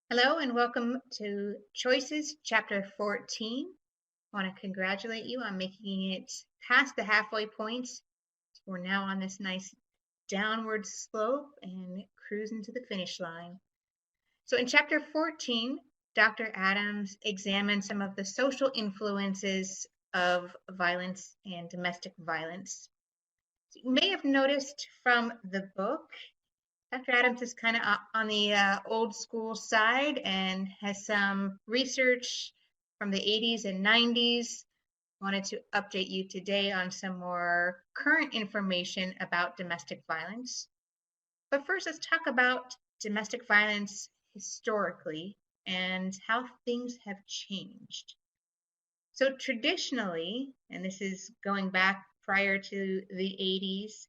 Hello and welcome to Choices, Chapter 14. I want to congratulate you on making it past the halfway point. We're now on this nice downward slope and cruising to the finish line. So in Chapter 14, Dr. Adams examines some of the social influences of violence and domestic violence. So you may have noticed from the book Dr. Adams is kind of on the old school side and has some research from the 80s and 90s. Wanted to update you today on some more current information about domestic violence. But first, let's talk about domestic violence historically and how things have changed. So, traditionally, and this is going back prior to the 80s,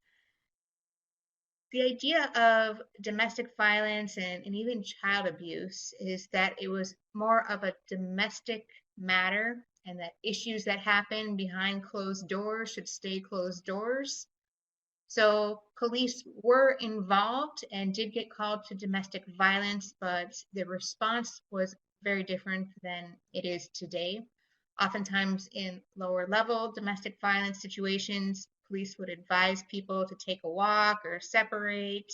the idea of domestic violence and even child abuse is that it was more of a domestic matter and that issues that happen behind closed doors should stay closed doors. So police were involved and did get called to domestic violence, but the response was very different than it is today. Oftentimes, in lower level domestic violence situations, police would advise people to take a walk or separate.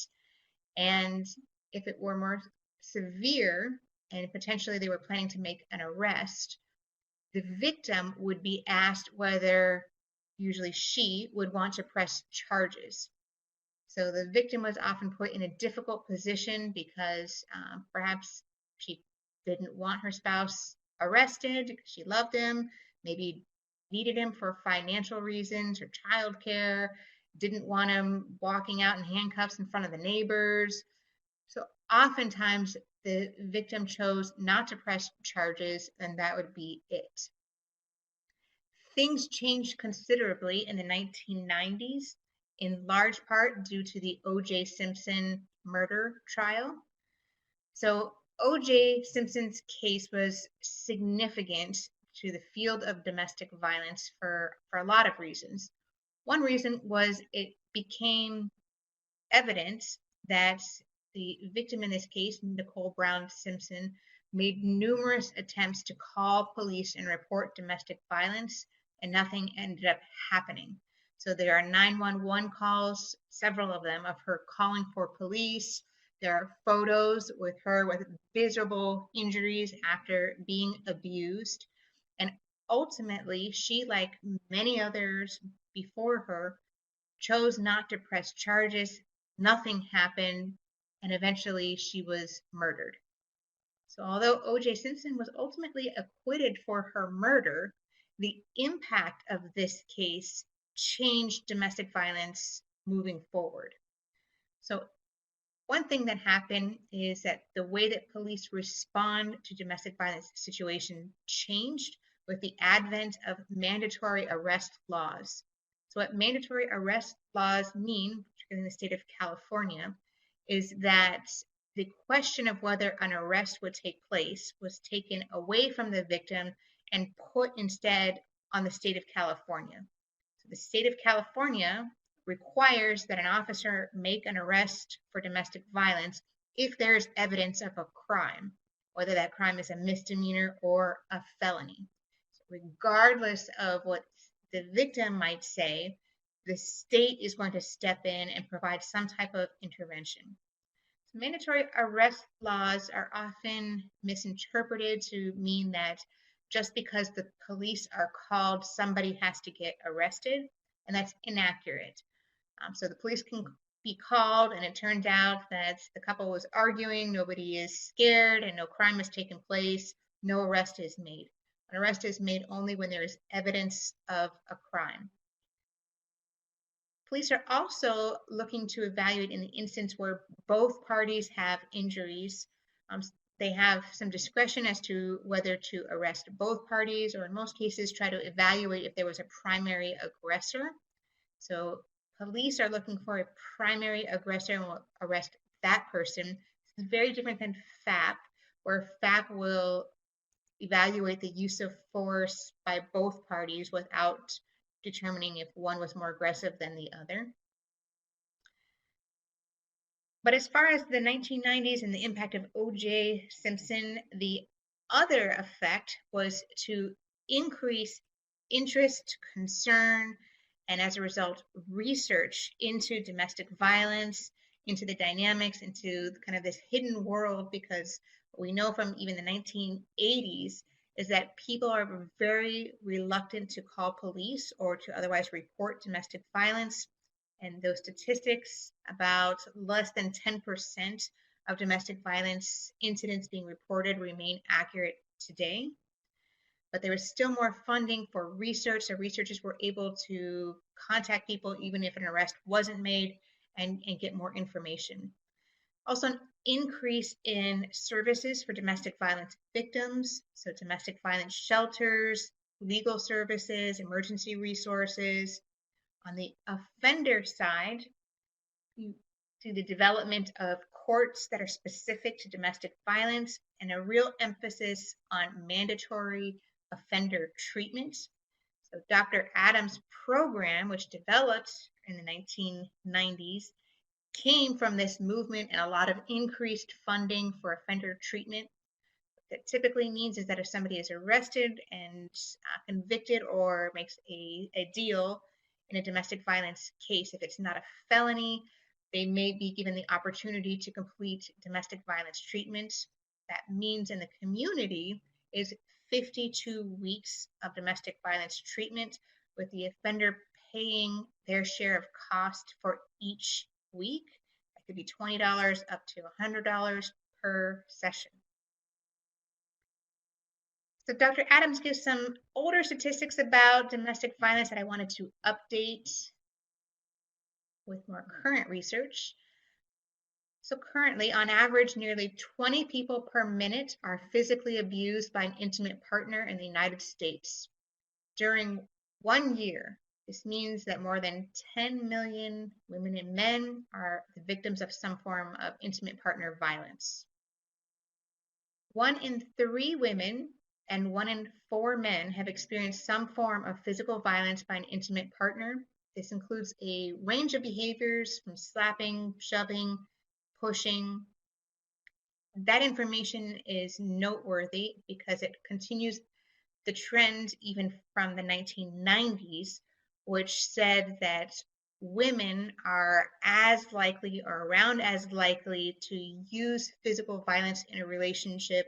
And if it were more severe and potentially they were planning to make an arrest, the victim would be asked whether usually she would want to press charges. So the victim was often put in a difficult position because perhaps she didn't want her spouse arrested because she loved him, maybe needed him for financial reasons or childcare, didn't want him walking out in handcuffs in front of the neighbors. So oftentimes the victim chose not to press charges, and that would be it. Things changed considerably in the 1990s, in large part due to the O.J. Simpson murder trial. So O.J. Simpson's case was significant to the field of domestic violence for a lot of reasons. One reason was it became evidence that the victim in this case, Nicole Brown Simpson, made numerous attempts to call police and report domestic violence, and nothing ended up happening. So there are 911 calls, several of them, of her calling for police. There are photos with her with visible injuries after being abused. And ultimately, she, like many others before her, chose not to press charges. Nothing happened, and eventually she was murdered. So, although O.J. Simpson was ultimately acquitted for her murder, the impact of this case changed domestic violence moving forward. So, one thing that happened is that the way that police respond to domestic violence situations changed with the advent of mandatory arrest laws. So, what mandatory arrest laws mean, particularly in the state of California, is that the question of whether an arrest would take place was taken away from the victim and put instead on the state of California. So, the state of California requires that an officer make an arrest for domestic violence if there is evidence of a crime, whether that crime is a misdemeanor or a felony. So regardless of what the victim might say, the state is going to step in and provide some type of intervention. So mandatory arrest laws are often misinterpreted to mean that just because the police are called, somebody has to get arrested, and that's inaccurate. So the police can be called, and it turns out that the couple was arguing, nobody is scared, and no crime has taken place, no arrest is made. An arrest is made only when there is evidence of a crime. Police are also looking to evaluate in the instance where both parties have injuries. They have some discretion as to whether to arrest both parties, or in most cases, try to evaluate if there was a primary aggressor. So police are looking for a primary aggressor and will arrest that person. This is very different than FAP, where FAP will evaluate the use of force by both parties without determining if one was more aggressive than the other. But as far as the 1990s and the impact of O.J. Simpson, the other effect was to increase interest, concern, and as a result, research into domestic violence, into the dynamics, into kind of this hidden world, because what we know from even the 1980s is that people are very reluctant to call police or to otherwise report domestic violence. And those statistics, about less than 10% of domestic violence incidents being reported, remain accurate today. But there was still more funding for research, so researchers were able to contact people even if an arrest wasn't made and get more information. Also, an increase in services for domestic violence victims, so domestic violence shelters, legal services, emergency resources. On the offender side, you see the development of courts that are specific to domestic violence and a real emphasis on mandatory offender treatment. So Dr. Adams' program, which developed in the 1990s, came from this movement and a lot of increased funding for offender treatment. What that typically means is that if somebody is arrested and convicted or makes a deal in a domestic violence case, if it's not a felony, they may be given the opportunity to complete domestic violence treatment. That means in the community is 52 weeks of domestic violence treatment, with the offender paying their share of cost for each week. That could be $20 up to $100 per session. So Dr. Adams gives some older statistics about domestic violence that I wanted to update with more current research. So currently, on average, nearly 20 people per minute are physically abused by an intimate partner in the United States. During 1 year, this means that more than 10 million women and men are the victims of some form of intimate partner violence. 1 in 3 women and 1 in 4 men have experienced some form of physical violence by an intimate partner. This includes a range of behaviors from slapping, shoving, pushing. That information is noteworthy because it continues the trend even from the 1990s, which said that women are as likely or around as likely to use physical violence in a relationship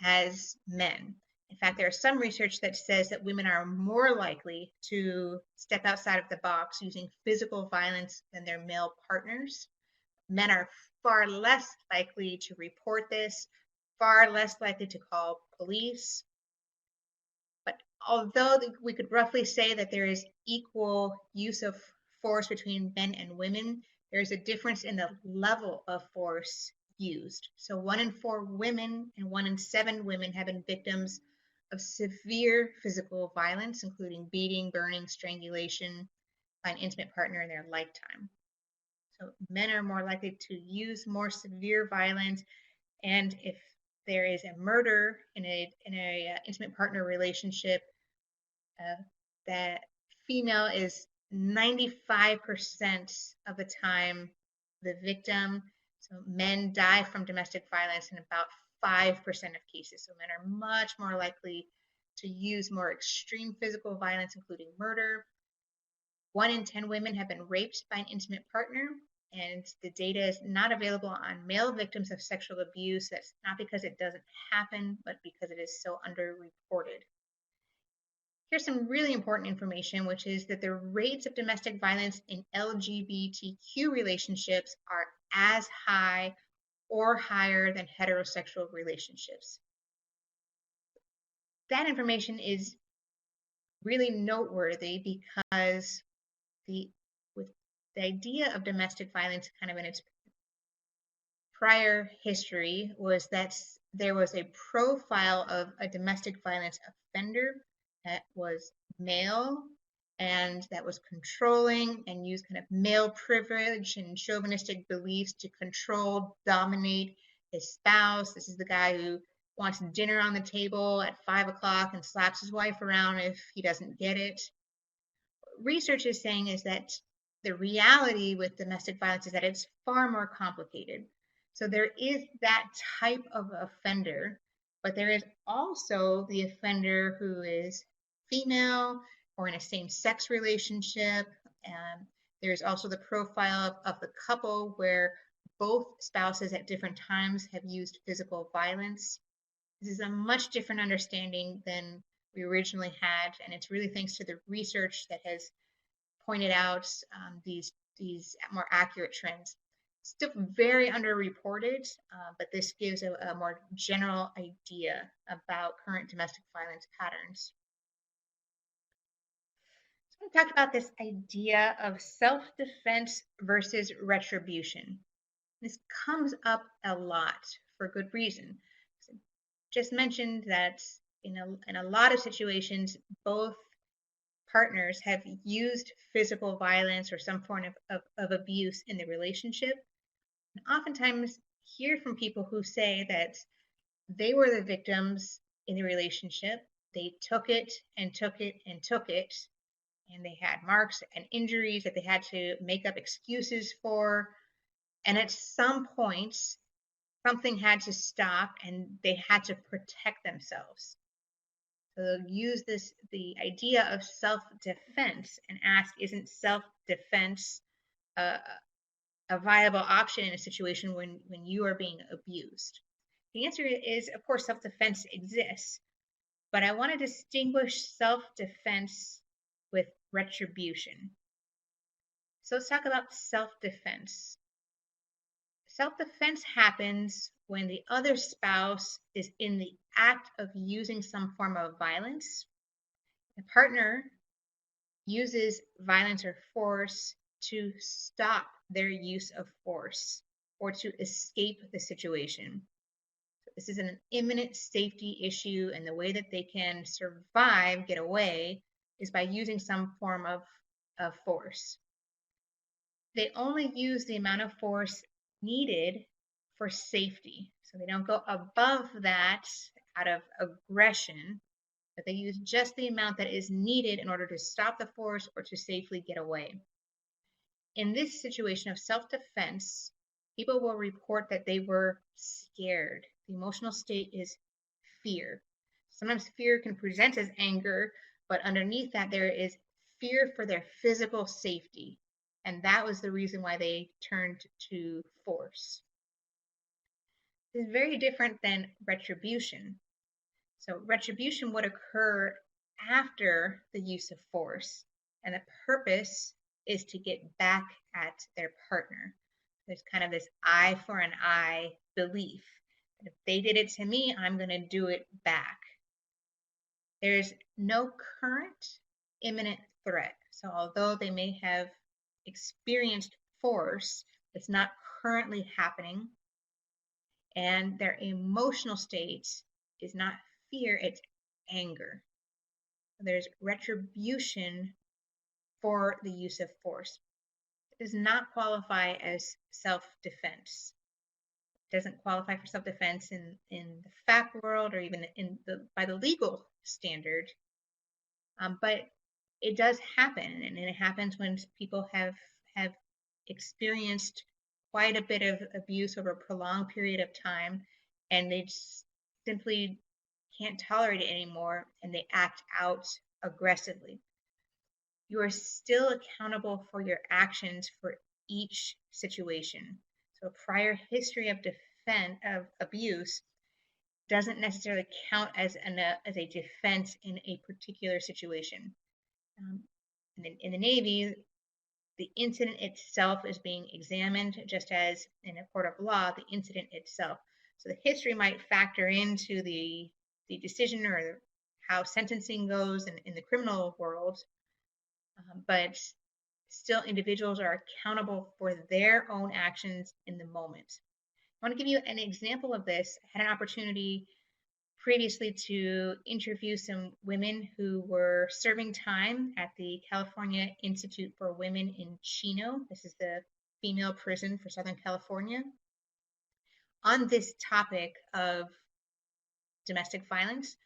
as men. In fact, there is some research that says that women are more likely to step outside of the box using physical violence than their male partners. Men are far less likely to report this, far less likely to call police. But although we could roughly say that there is equal use of force between men and women, there is a difference in the level of force used. So 1 in 4 women and 1 in 7 women have been victims of severe physical violence, including beating, burning, strangulation by an intimate partner in their lifetime. So men are more likely to use more severe violence, and if there is a murder in a intimate partner relationship, that female is 95% of the time the victim. So men die from domestic violence in about 5% of cases. So men are much more likely to use more extreme physical violence, including murder. 1 in 10 women have been raped by an intimate partner, and the data is not available on male victims of sexual abuse. That's not because it doesn't happen, but because it is so underreported. Here's some really important information, which is that the rates of domestic violence in LGBTQ relationships are as high or higher than heterosexual relationships. That information is really noteworthy because the idea of domestic violence kind of in its prior history was that there was a profile of a domestic violence offender that was male and that was controlling and used kind of male privilege and chauvinistic beliefs to control, dominate his spouse. This is the guy who wants dinner on the table at 5 o'clock and slaps his wife around if he doesn't get it. What research is saying is that the reality with domestic violence is that it's far more complicated. So there is that type of offender, but there is also the offender who is female or in a same-sex relationship. And there's also the profile of the couple where both spouses at different times have used physical violence. This is a much different understanding than we originally had, and it's really thanks to the research that has pointed out these more accurate trends. Still very underreported, but this gives a more general idea about current domestic violence patterns. So we talked about this idea of self-defense versus retribution. This comes up a lot for good reason. Just mentioned that in a lot of situations, both partners have used physical violence or some form of abuse in the relationship. And oftentimes hear from people who say that they were the victims in the relationship. They took it and took it and took it, and they had marks and injuries that they had to make up excuses for. And at some point, something had to stop and they had to protect themselves. So they'll use the idea of self-defense and ask, isn't self-defense a viable option in a situation when you are being abused? The answer is, of course, self-defense exists, but I want to distinguish self-defense with retribution. So let's talk about self-defense. Self-defense happens when the other spouse is in the act of using some form of violence. The partner uses violence or force to stop their use of force or to escape the situation. This is an imminent safety issue, and the way that they can survive, get away, is by using some form of force. They only use the amount of force needed for safety. So they don't go above that out of aggression, but they use just the amount that is needed in order to stop the force or to safely get away. In this situation of self-defense, people will report that they were scared. The emotional state is fear. Sometimes fear can present as anger, but underneath that there is fear for their physical safety. And that was the reason why they turned to force. This is very different than retribution. So retribution would occur after the use of force, and the purpose is to get back at their partner. There's kind of this eye for an eye belief that if they did it to me, I'm going to do it back. There's no current imminent threat. So although they may have experienced force, it's not currently happening. And their emotional state is not fear, it's anger. There's retribution for the use of force. It does not qualify as self-defense. It doesn't qualify for self-defense in the fact world or even by the legal standard. But it does happen, and it happens when people have experienced quite a bit of abuse over a prolonged period of time, and they just simply can't tolerate it anymore, and they act out aggressively. You are still accountable for your actions for each situation. So a prior history of abuse doesn't necessarily count as a defense in a particular situation. In the Navy, the incident itself is being examined, just as in a court of law, the incident itself. So the history might factor into the decision or how sentencing goes in the criminal world, but still individuals are accountable for their own actions in the moment. I want to give you an example of this. I had an opportunity previously to interview some women who were serving time at the California Institute for Women in Chino. This is the female prison for Southern California. On this topic of domestic violence,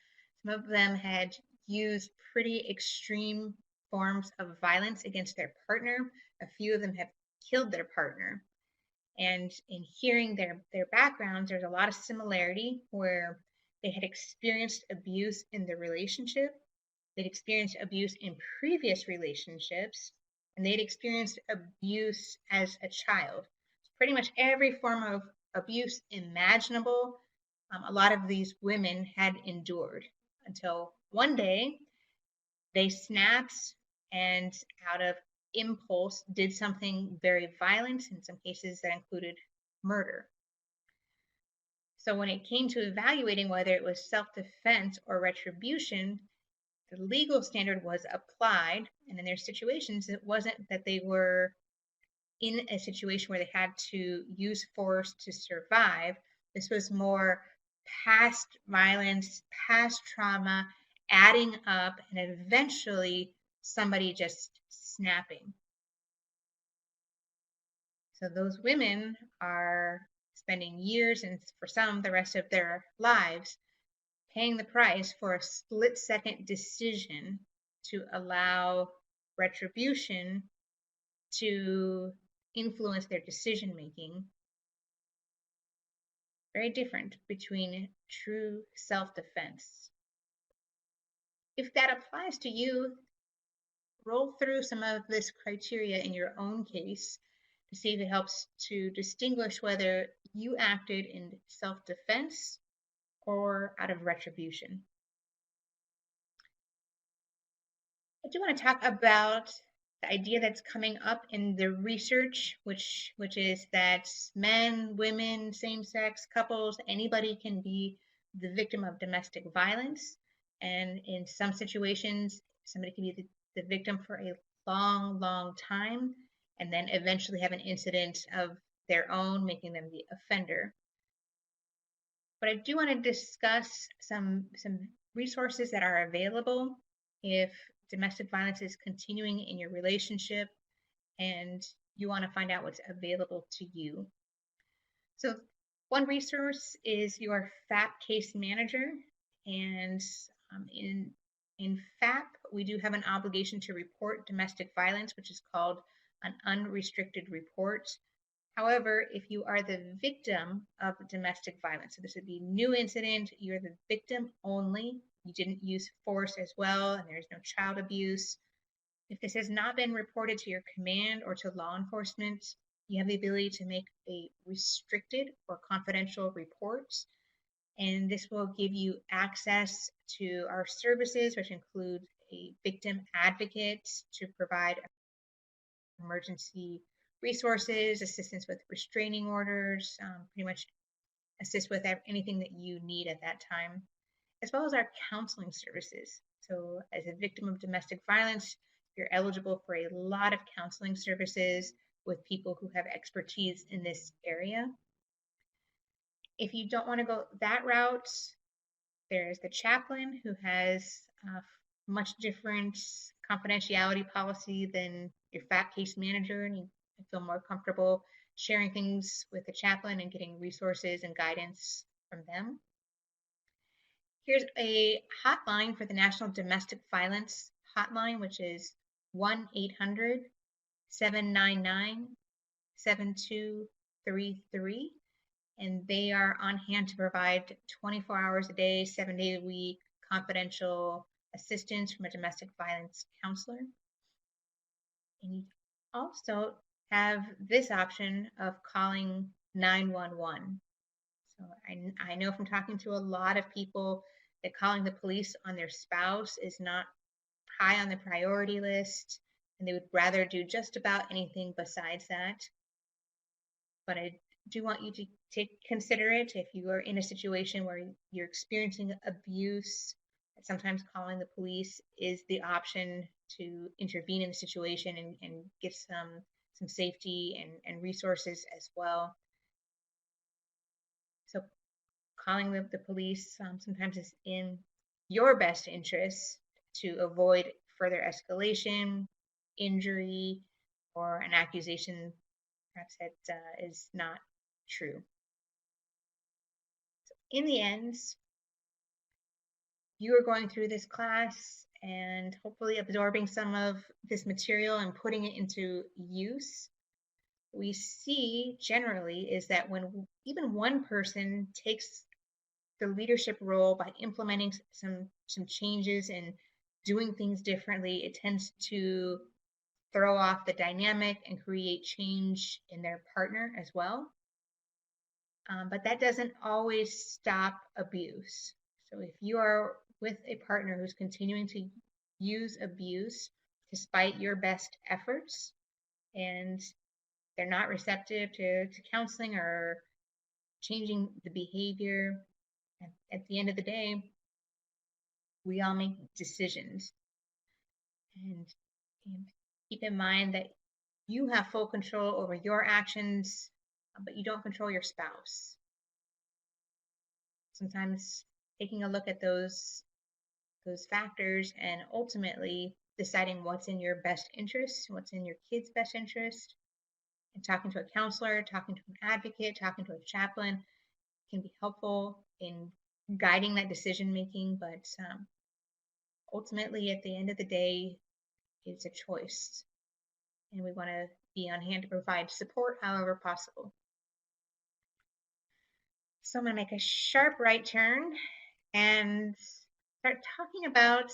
some of them had used pretty extreme forms of violence against their partner. A few of them have killed their partner. And in hearing their backgrounds, there's a lot of similarity where they had experienced abuse in the relationship, they'd experienced abuse in previous relationships, and they'd experienced abuse as a child. Pretty much every form of abuse imaginable, a lot of these women had endured until one day they snapped and, out of impulse, did something very violent, in some cases that included murder. So when it came to evaluating whether it was self-defense or retribution, the legal standard was applied, and in their situations, it wasn't that they were in a situation where they had to use force to survive. This was more past violence, past trauma, adding up, and eventually somebody just snapping. So those women are spending years, and for some, the rest of their lives, paying the price for a split-second decision to allow retribution to influence their decision making. Very different between true self-defense. If that applies to you, roll through some of this criteria in your own case to see if it helps to distinguish whether you acted in self-defense or out of retribution. I do want to talk about the idea that's coming up in the research, which is that men, women, same-sex couples, anybody can be the victim of domestic violence. And in some situations, somebody can be the victim for a long, long time, and then eventually have an incident of their own, making them the offender. But I do want to discuss some resources that are available if domestic violence is continuing in your relationship and you want to find out what's available to you. So one resource is your FAP case manager, and in FAP we do have an obligation to report domestic violence, which is called an unrestricted report. However, if you are the victim of domestic violence, so this would be new incident, you're the victim only, you didn't use force as well, and there's no child abuse. If this has not been reported to your command or to law enforcement, you have the ability to make a restricted or confidential report, and this will give you access to our services, which include a victim advocate to provide emergency resources, assistance with restraining orders, pretty much assist with anything that you need at that time, as well as our counseling services. So as a victim of domestic violence, you're eligible for a lot of counseling services with people who have expertise in this area. If you don't want to go that route, there's the chaplain, who has a much different confidentiality policy than your FAP case manager, and you feel more comfortable sharing things with the chaplain and getting resources and guidance from them. Here's a hotline for the National Domestic Violence Hotline, which is 1-800-799-7233. And they are on hand to provide 24 hours a day, 7 days a week, confidential assistance from a domestic violence counselor. And you also have this option of calling 911. So I know from talking to a lot of people that calling the police on their spouse is not high on the priority list, and they would rather do just about anything besides that. But I do want you to consider it if you are in a situation where you're experiencing abuse. Sometimes calling the police is the option to intervene in the situation and get some safety and resources as well. So calling the police sometimes is in your best interest to avoid further escalation, injury, or an accusation perhaps that is not true. So in the end, you are going through this class and hopefully absorbing some of this material and putting it into use, we see generally is that when even one person takes the leadership role by implementing some changes and doing things differently, it tends to throw off the dynamic and create change in their partner as well. But that doesn't always stop abuse. So if you are with a partner who's continuing to use abuse despite your best efforts, and they're not receptive to counseling or changing the behavior, at the end of the day, we all make decisions. And keep in mind that you have full control over your actions, but you don't control your spouse. Sometimes taking a look at those factors and ultimately deciding what's in your best interest, what's in your kid's best interest, and talking to a counselor, talking to an advocate, talking to a chaplain can be helpful in guiding that decision making. But ultimately, at the end of the day, it's a choice, and we want to be on hand to provide support however possible. So I'm going to make a sharp right turn and start talking about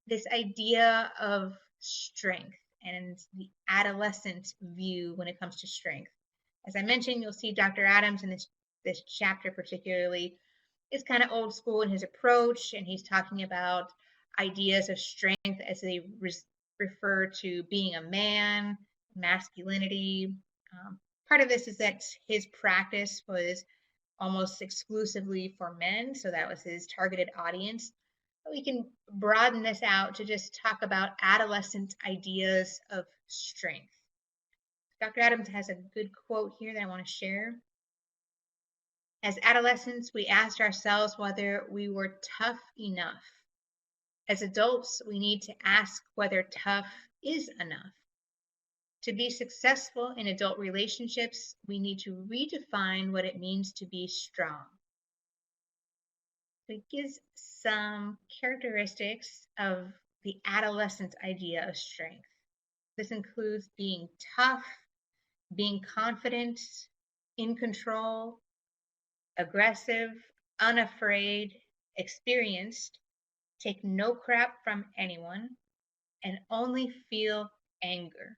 this idea of strength and the adolescent view when it comes to strength. As I mentioned, you'll see Dr. Adams in this chapter particularly is kind of old school in his approach, and he's talking about ideas of strength as they refer to being a man, masculinity. Part of this is that his practice was almost exclusively for men, so that was his targeted audience. But we can broaden this out to just talk about adolescent ideas of strength. Dr. Adams has a good quote here that I want to share. As adolescents, we asked ourselves whether we were tough enough. As adults, we need to ask whether tough is enough. To be successful in adult relationships, we need to redefine what it means to be strong. It gives some characteristics of the adolescent idea of strength. This includes being tough, being confident, in control, aggressive, unafraid, experienced, take no crap from anyone, and only feel anger.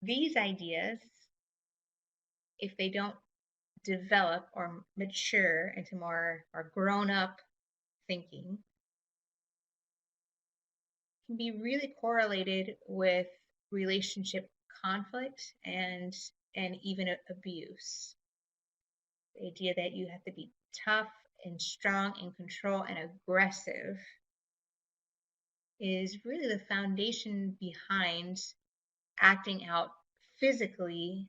These ideas, if they don't develop or mature into more grown-up thinking, can be really correlated with relationship conflict and even abuse. The idea that you have to be tough and strong, in control, and aggressive is really the foundation behind acting out physically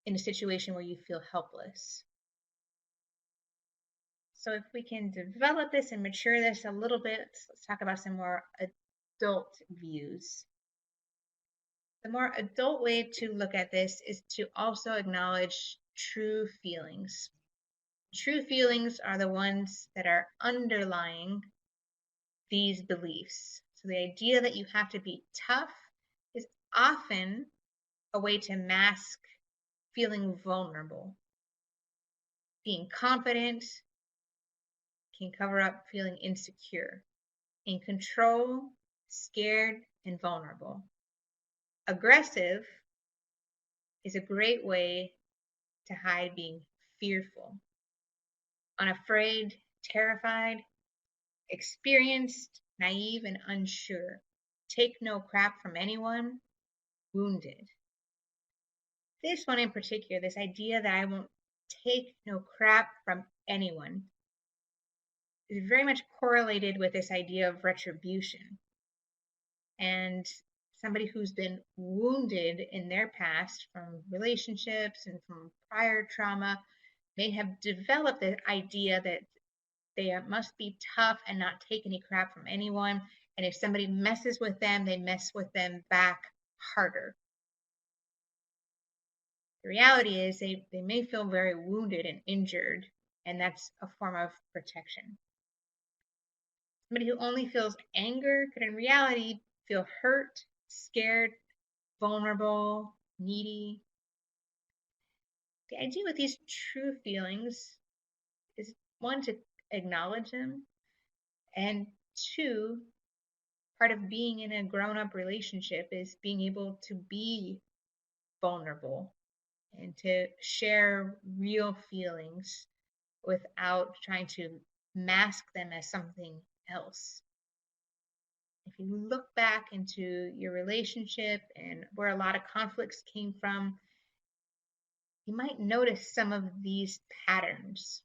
in a situation where you feel helpless. So if we can develop this and mature this a little bit, let's talk about some more adult views. The more adult way to look at this is to also acknowledge true feelings. True feelings are the ones that are underlying these beliefs. So the idea that you have to be tough is often a way to mask feeling vulnerable. Being confident can cover up feeling insecure. In control, scared, and vulnerable. Aggressive is a great way to hide being fearful. Unafraid, terrified, experienced, naive, and unsure. Take no crap from anyone, wounded. This one in particular, this idea that I won't take no crap from anyone, is very much correlated with this idea of retribution. And somebody who's been wounded in their past from relationships and from prior trauma may have developed the idea that they must be tough and not take any crap from anyone. And if somebody messes with them, they mess with them back harder. The reality is they may feel very wounded and injured, and that's a form of protection. Somebody who only feels anger could in reality feel hurt, scared, vulnerable, needy. The idea with these true feelings is one, to acknowledge them, and two, part of being in a grown-up relationship is being able to be vulnerable and to share real feelings without trying to mask them as something else. If you look back into your relationship and where a lot of conflicts came from, you might notice some of these patterns.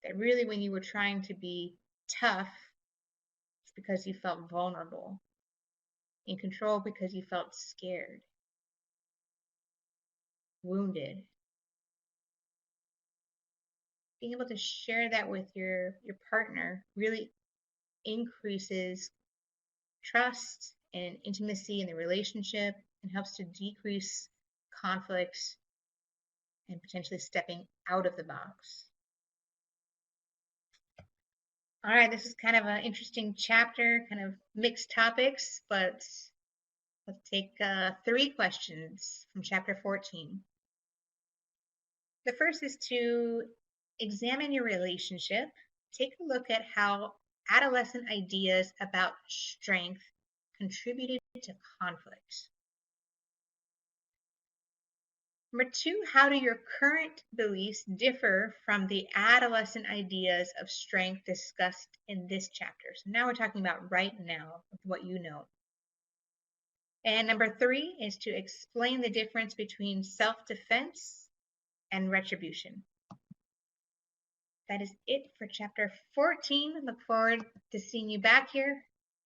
That really, when you were trying to be tough, it's because you felt vulnerable, in control because you felt scared, wounded. Being able to share that with your partner really increases trust and intimacy in the relationship and helps to decrease conflicts and potentially stepping out of the box. All right, this is kind of an interesting chapter, kind of mixed topics, but let's take 3 questions from chapter 14. The first is to examine your relationship. Take a look at how adolescent ideas about strength contributed to conflict. Number 2, how do your current beliefs differ from the adolescent ideas of strength discussed in this chapter? So now we're talking about right now, with what you know. And number 3 is to explain the difference between self-defense and retribution. That is it for chapter 14. Look forward to seeing you back here